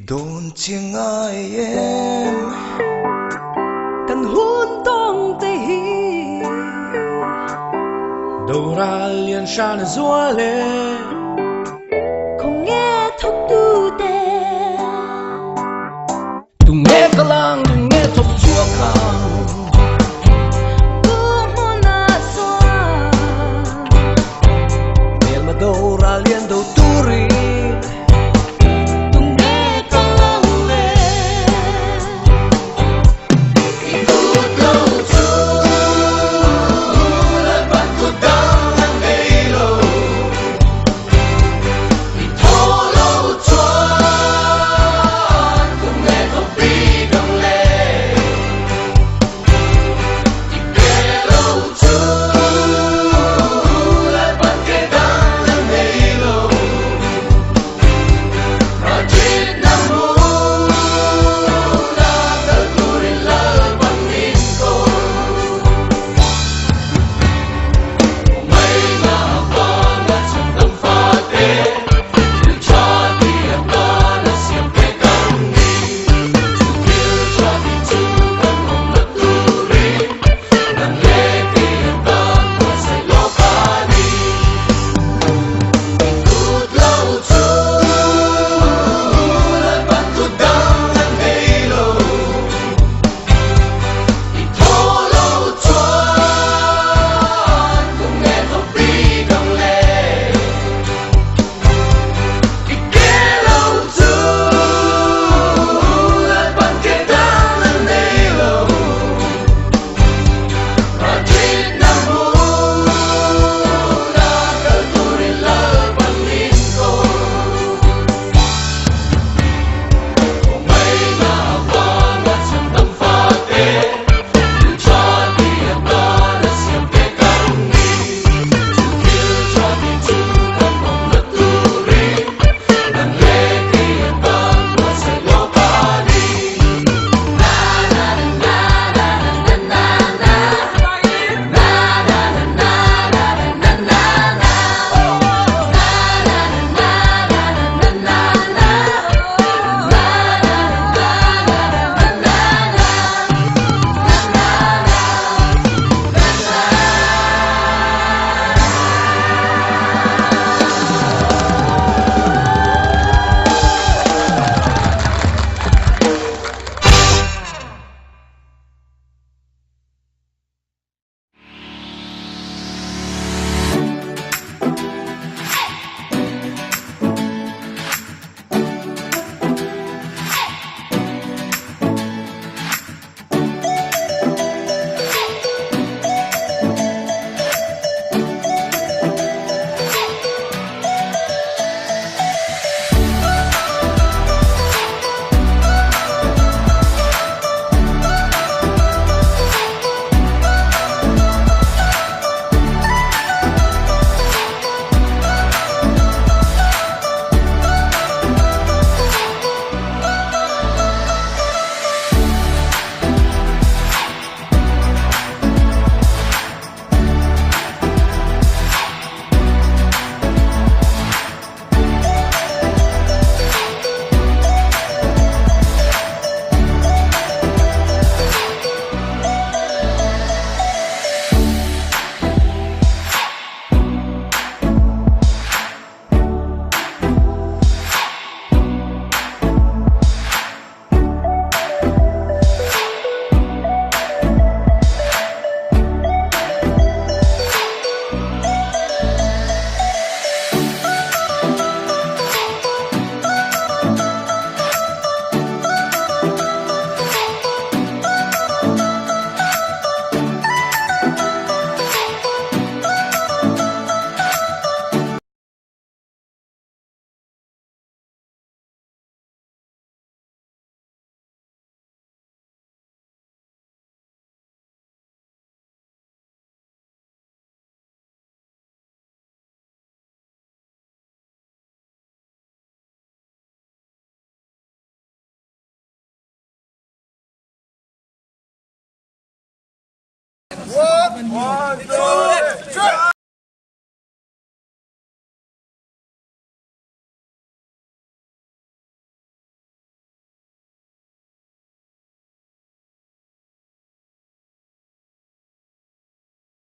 đồn chiêng ai em cần hôn tông tê hi đầu ra liền san rúa lên không nghe thúc tu tê tung nghe cả lang tung nghe thúc chua khang mà đâu ra liền đầu tu ri tung nghe con lăng lê ikut lâu chu lại bắt tu đắng nang đây lâu đi thô lâu chuan cùng nghe không bi đồng lệ đi kề lâu chu lại bắt kề đắng nang đây lâu mà chết nam mô đã tự tuổi lỡ bằng nghìn câu mấy ngã qua đã chẳng tâm pha tê yêu cha thì em ta đã xiêm kê căng đi yêu cha thì chú cần mong mất tu ri nang lê thì em ta qua say lo pha đi ikut lâu chu lại bắt tu đắng nang đây lâu đi thô lâu chuan cùng nghe không bi đồng lệ đi kề lâu chu lại bắt kề đắng nang đây lâu mà chết nam mô đã tự tuổi lỡ bằng nghìn câu mấy ngã qua ngã chẳng tâm pha tê yêu cha thì em ta đã xiêm kê căng đi yêu cha thì chú cần mong mất tu ri nang lê thì em ta qua say lo pha đi na na na na na na na na na na na na na Wah, dito